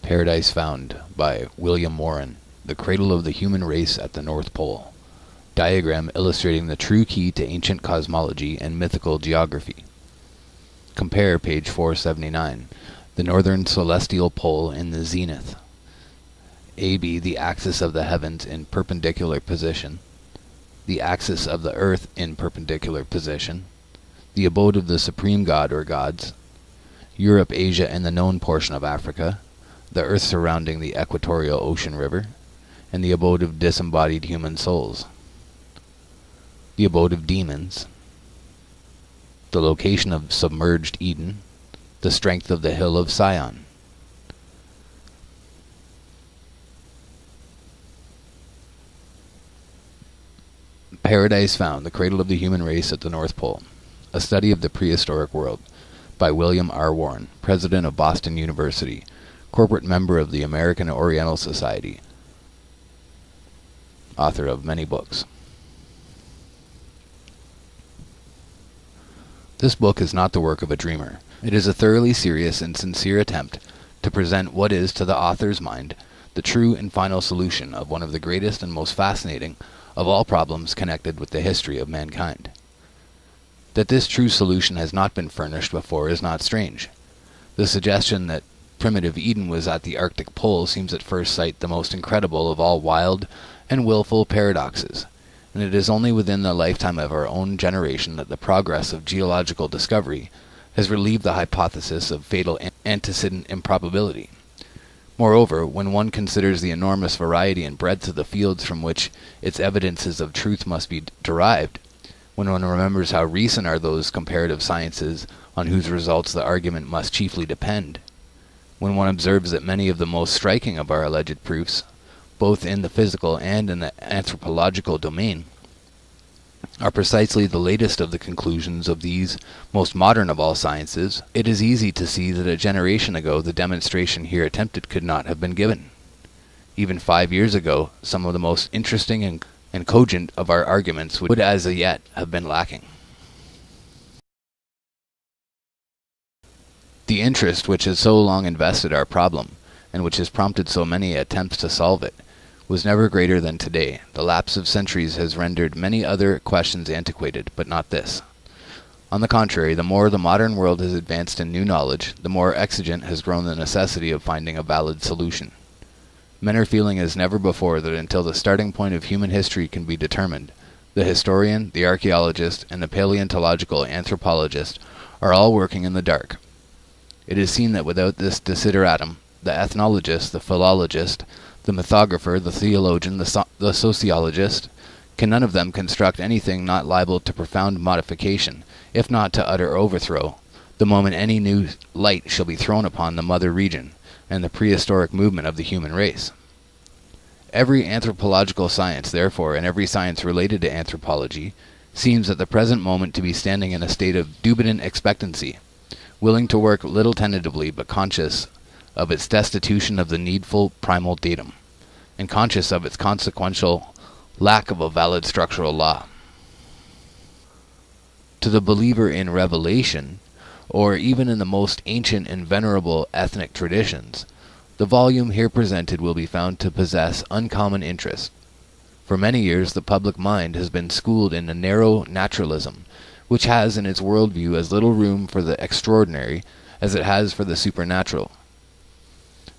Paradise Found by William Warren, The Cradle of the Human Race at the North Pole. Diagram illustrating the true key to ancient cosmology and mythical geography. Compare page 479. The northern celestial pole in the zenith. AB, the axis of the heavens in perpendicular position. The axis of the earth in perpendicular position. The abode of the supreme god or gods. Europe, Asia, and the known portion of Africa. The earth surrounding the equatorial ocean river. And the abode of disembodied human souls. The abode of demons. The location of submerged Eden. The strength of the hill of Sion. Paradise Found, The Cradle of the Human Race at the North Pole. A Study of the Prehistoric World by William R. Warren, President of Boston University, corporate member of the American Oriental Society, author of many books. This book is not the work of a dreamer. It is a thoroughly serious and sincere attempt to present what is, to the author's mind, the true and final solution of one of the greatest and most fascinating of all problems connected with the history of mankind. That this true solution has not been furnished before is not strange. The suggestion that primitive Eden was at the Arctic Pole seems at first sight the most incredible of all wild and willful paradoxes, and it is only within the lifetime of our own generation that the progress of geological discovery has relieved the hypothesis of fatal antecedent improbability. Moreover, when one considers the enormous variety and breadth of the fields from which its evidences of truth must be derived, when one remembers how recent are those comparative sciences on whose results the argument must chiefly depend, when one observes that many of the most striking of our alleged proofs, both in the physical and in the anthropological domain, are precisely the latest of the conclusions of these most modern of all sciences, it is easy to see that a generation ago the demonstration here attempted could not have been given. Even 5 years ago, some of the most interesting and cogent of our arguments would as yet have been lacking. The interest which has so long invested our problem, and which has prompted so many attempts to solve it, was never greater than today. The lapse of centuries has rendered many other questions antiquated, but not this. On the contrary, the more the modern world has advanced in new knowledge, the more exigent has grown the necessity of finding a valid solution. Men are feeling as never before that until the starting point of human history can be determined, the historian, the archaeologist, and the paleontological anthropologist are all working in the dark. It is seen that without this desideratum, the ethnologist, the philologist, the mythographer, the theologian, the sociologist, can none of them construct anything not liable to profound modification, if not to utter overthrow, the moment any new light shall be thrown upon the mother region, and the prehistoric movement of the human race. Every anthropological science, therefore, and every science related to anthropology, seems at the present moment to be standing in a state of dubitant expectancy, willing to work little tentatively, but conscious of its destitution of the needful primal datum, and conscious of its consequential lack of a valid structural law. To the believer in revelation, or even in the most ancient and venerable ethnic traditions, the volume here presented will be found to possess uncommon interest. For many years the public mind has been schooled in a narrow naturalism, which has in its worldview as little room for the extraordinary as it has for the supernatural.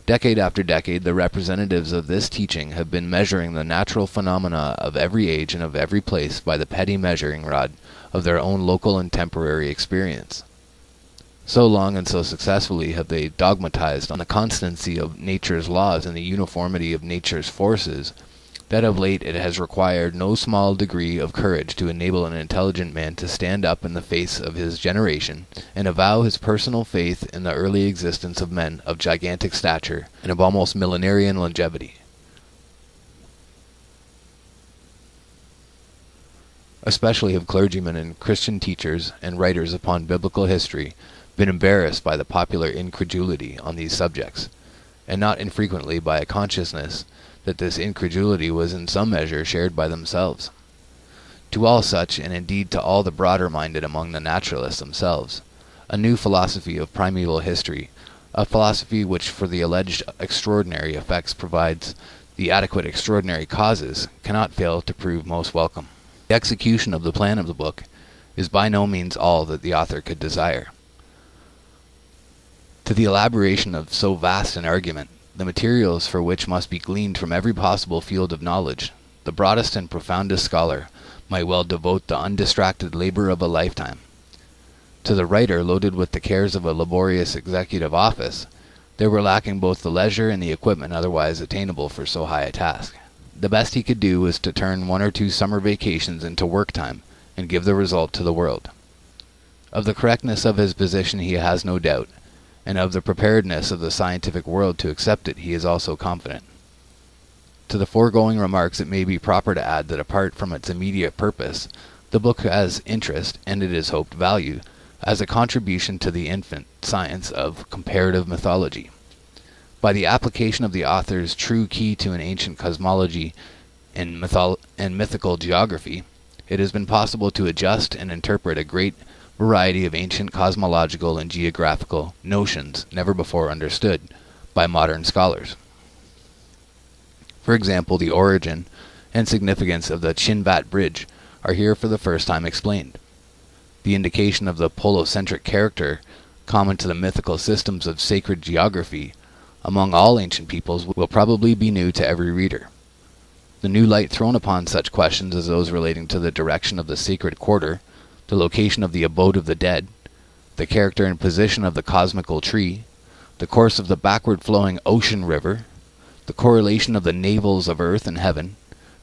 Decade after decade, the representatives of this teaching have been measuring the natural phenomena of every age and of every place by the petty measuring rod of their own local and temporary experience. So long and so successfully have they dogmatized on the constancy of nature's laws and the uniformity of nature's forces, that of late it has required no small degree of courage to enable an intelligent man to stand up in the face of his generation and avow his personal faith in the early existence of men of gigantic stature and of almost millenarian longevity. Especially have clergymen and Christian teachers and writers upon biblical history been embarrassed by the popular incredulity on these subjects, and not infrequently by a consciousness that this incredulity was in some measure shared by themselves. To all such, and indeed to all the broader-minded among the naturalists themselves, a new philosophy of primeval history a philosophy which for the alleged extraordinary effects provides the adequate extraordinary causes, cannot fail to prove most welcome. The execution of the plan of the book is by no means all that the author could desire. To the elaboration of so vast an argument, the materials for which must be gleaned from every possible field of knowledge, the broadest and profoundest scholar might well devote the undistracted labor of a lifetime. To the writer loaded with the cares of a laborious executive office, there were lacking both the leisure and the equipment otherwise attainable for so high a task. The best he could do was to turn 1 or 2 summer vacations into work time and give the result to the world. Of the correctness of his position he has no doubt, and of the preparedness of the scientific world to accept it he is also confident. To the foregoing remarks it may be proper to add that apart from its immediate purpose, the book has interest, and it is hoped value, as a contribution to the infant science of comparative mythology. By the application of the author's true key to an ancient cosmology and mythical geography, it has been possible to adjust and interpret a great variety of ancient cosmological and geographical notions never before understood by modern scholars. For example, the origin and significance of the Chinvat Bridge are here for the first time explained. The indication of the polocentric character common to the mythical systems of sacred geography among all ancient peoples will probably be new to every reader. The new light thrown upon such questions as those relating to the direction of the sacred quarter, the location of the abode of the dead, the character and position of the cosmical tree, the course of the backward flowing ocean river, the correlation of the navels of earth and heaven,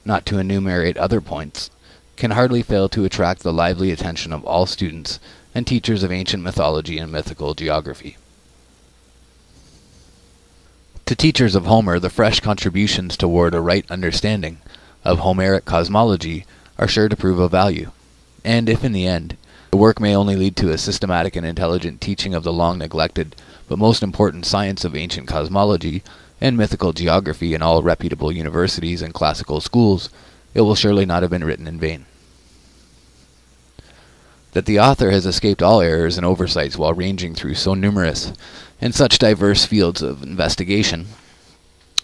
not to enumerate other points, can hardly fail to attract the lively attention of all students and teachers of ancient mythology and mythical geography. To teachers of Homer, the fresh contributions toward a right understanding of Homeric cosmology are sure to prove of value, and if in the end, the work may only lead to a systematic and intelligent teaching of the long-neglected but most important science of ancient cosmology and mythical geography in all reputable universities and classical schools, it will surely not have been written in vain. That the author has escaped all errors and oversights while ranging through so numerous and such diverse fields of investigation,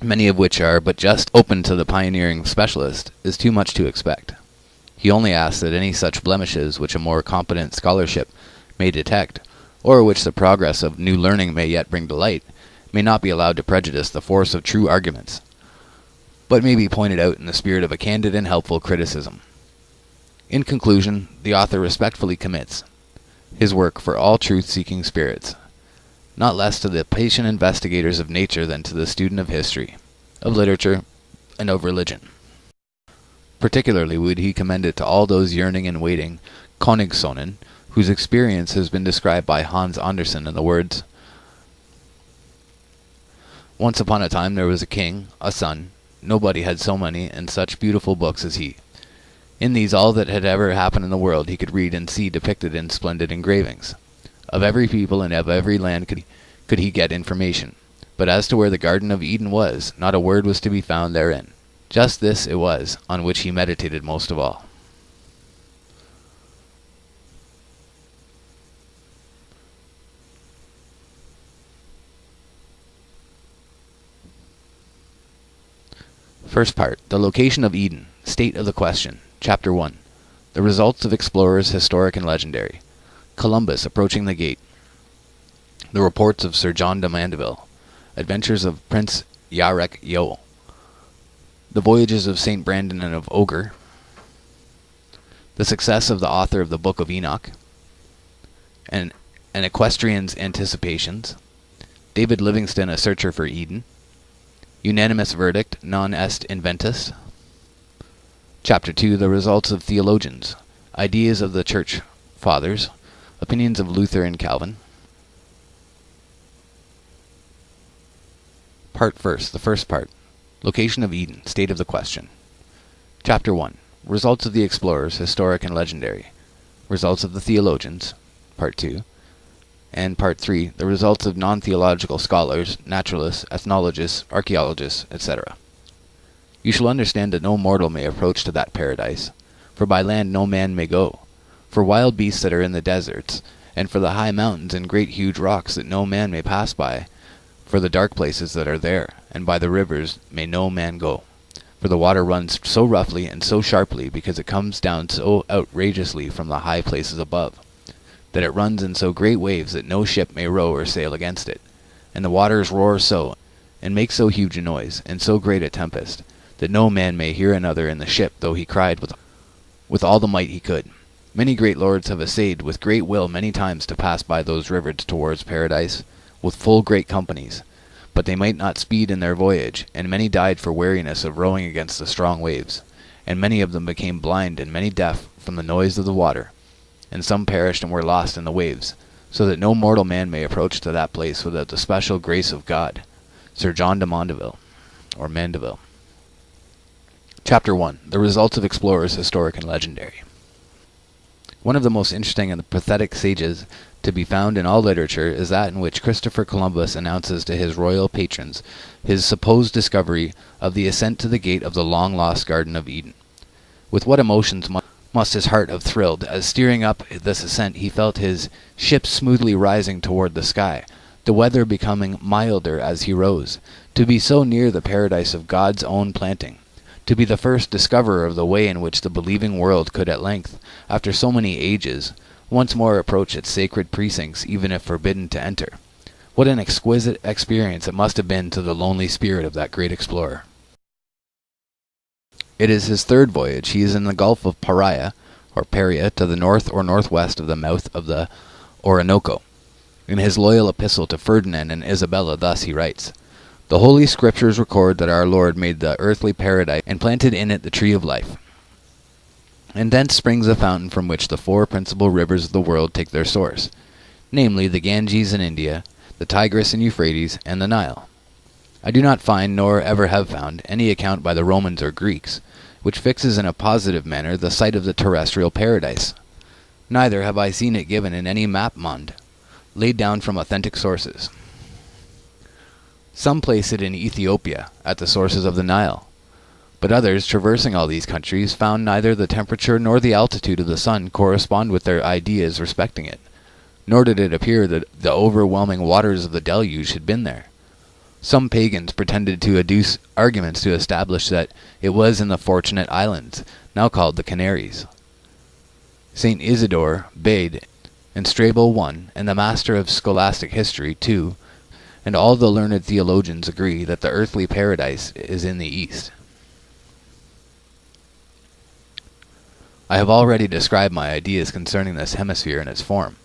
many of which are but just open to the pioneering specialist, is too much to expect. He only asks that any such blemishes which a more competent scholarship may detect, or which the progress of new learning may yet bring to light, may not be allowed to prejudice the force of true arguments, but may be pointed out in the spirit of a candid and helpful criticism. In conclusion, the author respectfully commits his work for all truth-seeking spirits, not less to the patient investigators of nature than to the student of history, of literature, and of religion. Particularly would he commend it to all those yearning and waiting Königssonen, whose experience has been described by Hans Andersen in the words, "Once upon a time there was a king, a son. Nobody had so many and such beautiful books as he. In these all that had ever happened in the world he could read and see depicted in splendid engravings. Of every people and of every land could he get information. But as to where the Garden of Eden was, not a word was to be found therein. Just this it was on which he meditated most of all." First part, the location of Eden, state of the question. Chapter 1. The results of explorers historic and legendary. Columbus approaching the gate. The reports of Sir John de Mandeville. Adventures of Prince Yarek Yeo. The voyages of St. Brandon and of Ogre. The success of the author of the Book of Enoch. An equestrian's anticipations. David Livingstone a searcher for Eden. Unanimous verdict, non est inventus. Chapter 2, the results of theologians. Ideas of the Church Fathers. Opinions of Luther and Calvin. Part first, the first part. Location of Eden, state of the question. Chapter 1. Results of the explorers, historic and legendary. Results of the theologians. Part 2. And Part 3. The results of non-theological scholars, naturalists, ethnologists, archaeologists, etc. You shall understand that no mortal may approach to that paradise, for by land no man may go. For wild beasts that are in the deserts, and for the high mountains and great huge rocks that no man may pass by, for the dark places that are there, and by the rivers may no man go. For the water runs so roughly and so sharply, because it comes down so outrageously from the high places above, that it runs in so great waves that no ship may row or sail against it. And the waters roar so, and make so huge a noise, and so great a tempest, that no man may hear another in the ship, though he cried with all the might he could. Many great lords have essayed with great will many times to pass by those rivers towards paradise, with full great companies, but they might not speed in their voyage, and many died for weariness of rowing against the strong waves, and many of them became blind and many deaf from the noise of the water, and some perished and were lost in the waves, so that no mortal man may approach to that place without the special grace of God. Sir John de Mandeville, or Mandeville. Chapter 1. The Results of Explorers, Historic and Legendary. One of the most interesting and pathetic sages to be found in all literature is that in which Christopher Columbus announces to his royal patrons his supposed discovery of the ascent to the gate of the long-lost Garden of Eden. With what emotions must his heart have thrilled, as steering up this ascent he felt his ship smoothly rising toward the sky, the weather becoming milder as he rose, to be so near the paradise of God's own planting, to be the first discoverer of the way in which the believing world could at length, after so many ages, once more approach its sacred precincts, even if forbidden to enter. What an exquisite experience it must have been to the lonely spirit of that great explorer. It is his third voyage. He is in the Gulf of Paria, to the north or northwest of the mouth of the Orinoco. In his loyal epistle to Ferdinand and Isabella thus he writes, "The Holy Scriptures record that our Lord made the earthly paradise and planted in it the tree of life. And thence springs a fountain from which the four principal rivers of the world take their source, namely the Ganges in India, the Tigris and Euphrates, and the Nile. I do not find, nor ever have found, any account by the Romans or Greeks, which fixes in a positive manner the site of the terrestrial paradise. Neither have I seen it given in any map monde, laid down from authentic sources. Some place it in Ethiopia, at the sources of the Nile. But others, traversing all these countries, found neither the temperature nor the altitude of the sun correspond with their ideas respecting it, nor did it appear that the overwhelming waters of the deluge had been there. Some pagans pretended to adduce arguments to establish that it was in the Fortunate Islands, now called the Canaries. St. Isidore, Bede, and Strabo I, and the master of scholastic history, II, and all the learned theologians agree that the earthly paradise is in the east. I have already described my ideas concerning this hemisphere and its form,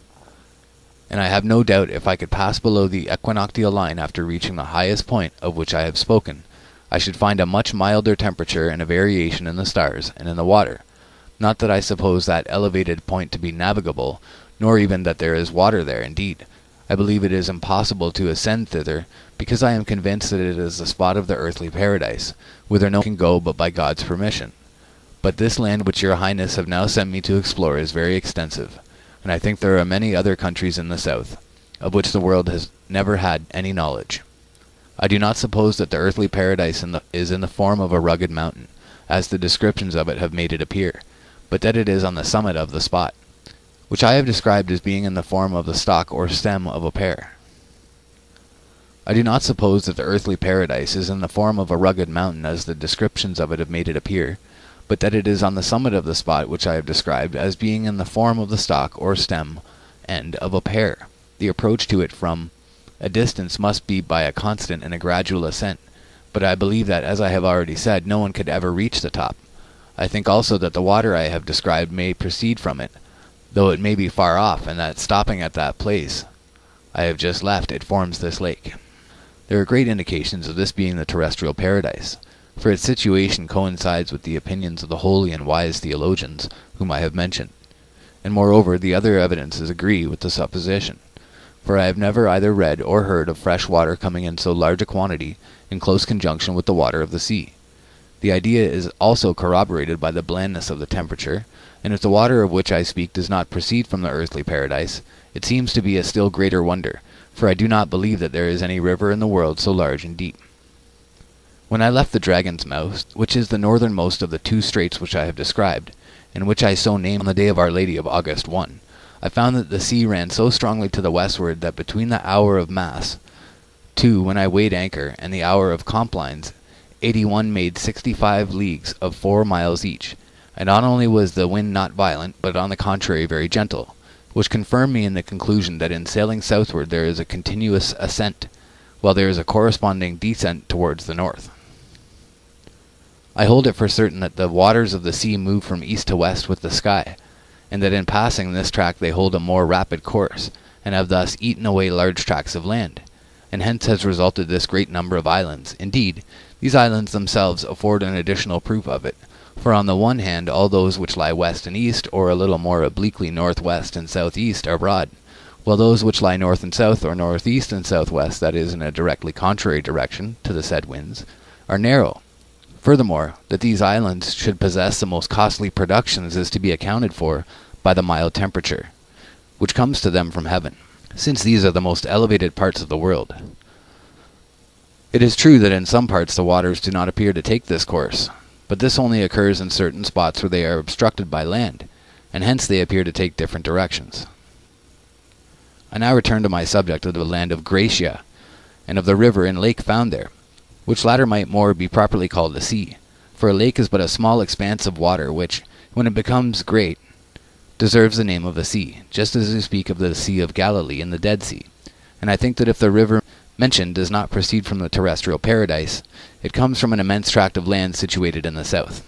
and I have no doubt if I could pass below the equinoctial line after reaching the highest point of which I have spoken, I should find a much milder temperature and a variation in the stars and in the water. Not that I suppose that elevated point to be navigable, nor even that there is water there. Indeed, I believe it is impossible to ascend thither, because I am convinced that it is the spot of the earthly paradise, whither no one can go but by God's permission. But this land which your Highness have now sent me to explore is very extensive, and I think there are many other countries in the south, of which the world has never had any knowledge. I do not suppose that the earthly paradise is in the form of a rugged mountain, as the descriptions of it have made it appear, but that it is on the summit of the spot, which I have described as being in the form of the stalk or stem of a pear. I do not suppose that the earthly paradise is in the form of a rugged mountain, as the descriptions of it have made it appear, but that it is on the summit of the spot which I have described as being in the form of the stalk or stem end of a pear. The approach to it from a distance must be by a constant and a gradual ascent, but I believe that, as I have already said, no one could ever reach the top. I think also that the water I have described may proceed from it, though it may be far off, and that stopping at that place I have just left, it forms this lake. There are great indications of this being the terrestrial paradise, for its situation coincides with the opinions of the holy and wise theologians whom I have mentioned, and moreover the other evidences agree with the supposition, for I have never either read or heard of fresh water coming in so large a quantity in close conjunction with the water of the sea. The idea is also corroborated by the blandness of the temperature, and if the water of which I speak does not proceed from the earthly paradise, it seems to be a still greater wonder, for I do not believe that there is any river in the world so large and deep. When I left the Dragon's Mouth, which is the northernmost of the two straits which I have described, and which I so named on the day of Our Lady of August 1, I found that the sea ran so strongly to the westward that between the hour of Mass 2, when I weighed anchor, and the hour of Complines, 81 made 65 leagues of 4 miles each, and not only was the wind not violent, but on the contrary very gentle, which confirmed me in the conclusion that in sailing southward there is a continuous ascent, while there is a corresponding descent towards the north. I hold it for certain that the waters of the sea move from east to west with the sky, and that in passing this track they hold a more rapid course, and have thus eaten away large tracts of land, and hence has resulted this great number of islands. Indeed, these islands themselves afford an additional proof of it, for on the one hand all those which lie west and east, or a little more obliquely northwest and southeast, are broad, while those which lie north and south, or northeast and southwest, that is, in a directly contrary direction to the said winds, are narrow. Furthermore, that these islands should possess the most costly productions is to be accounted for by the mild temperature, which comes to them from heaven, since these are the most elevated parts of the world. It is true that in some parts the waters do not appear to take this course, but this only occurs in certain spots where they are obstructed by land, and hence they appear to take different directions. I now return to my subject of the land of Gracia, and of the river and lake found there, which latter might more be properly called a sea, for a lake is but a small expanse of water which, when it becomes great, deserves the name of a sea, just as we speak of the Sea of Galilee and the Dead Sea. And I think that if the river mentioned does not proceed from the terrestrial paradise, it comes from an immense tract of land situated in the south.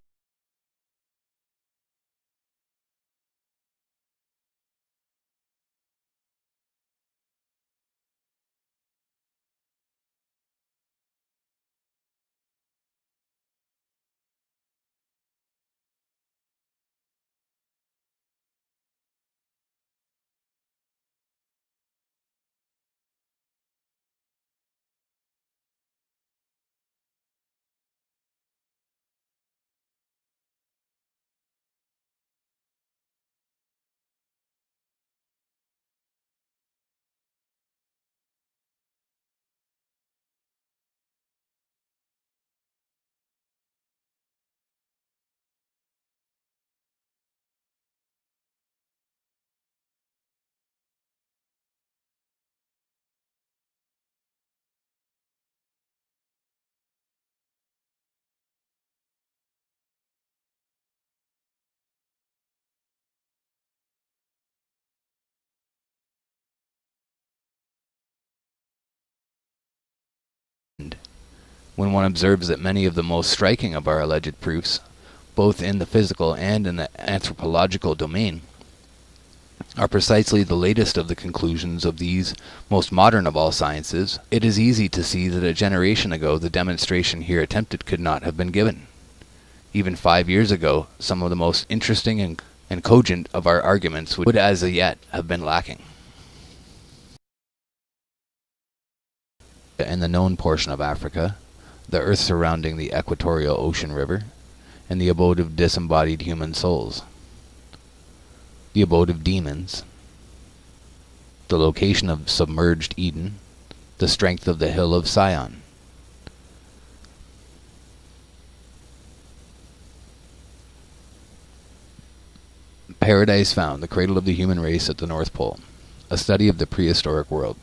When one observes that many of the most striking of our alleged proofs, both in the physical and in the anthropological domain, are precisely the latest of the conclusions of these most modern of all sciences, it is easy to see that a generation ago the demonstration here attempted could not have been given. Even 5 years ago, some of the most interesting and cogent of our arguments would as yet have been lacking. In the known portion of Africa, the earth surrounding the equatorial ocean river, and the abode of disembodied human souls, the abode of demons, the location of submerged Eden, the strength of the hill of Sion. Paradise Found, the Cradle of the Human Race at the North Pole, a study of the prehistoric world,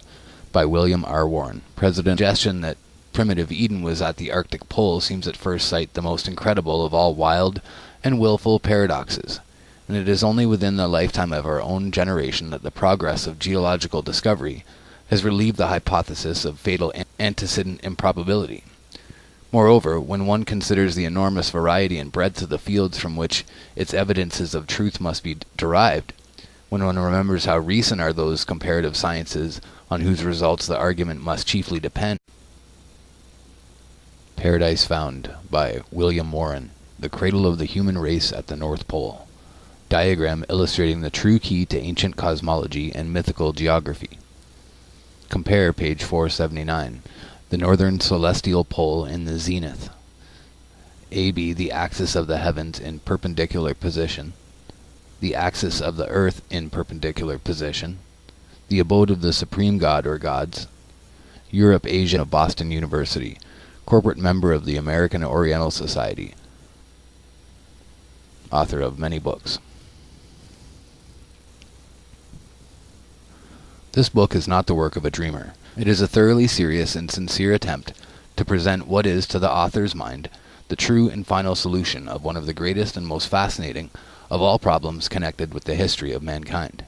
by William R. Warren, President. Suggestion that primitive Eden was at the Arctic Pole seems at first sight the most incredible of all wild and willful paradoxes, and it is only within the lifetime of our own generation that the progress of geological discovery has relieved the hypothesis of fatal antecedent improbability. Moreover, when one considers the enormous variety and breadth of the fields from which its evidences of truth must be derived, when one remembers how recent are those comparative sciences on whose results the argument must chiefly depend. Paradise Found by William Warren, The Cradle of the Human Race at the North Pole. Diagram illustrating the true key to ancient cosmology and mythical geography. Compare page 479. The northern celestial pole in the zenith. AB, the axis of the heavens in perpendicular position. The axis of the earth in perpendicular position. The abode of the supreme god or gods. Europe, Asia of Boston University. Corporate member of the American Oriental Society. Author of many books. This book is not the work of a dreamer. It is a thoroughly serious and sincere attempt to present what is to the author's mind the true and final solution of one of the greatest and most fascinating of all problems connected with the history of mankind.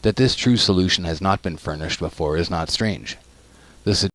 That this true solution has not been furnished before is not strange. The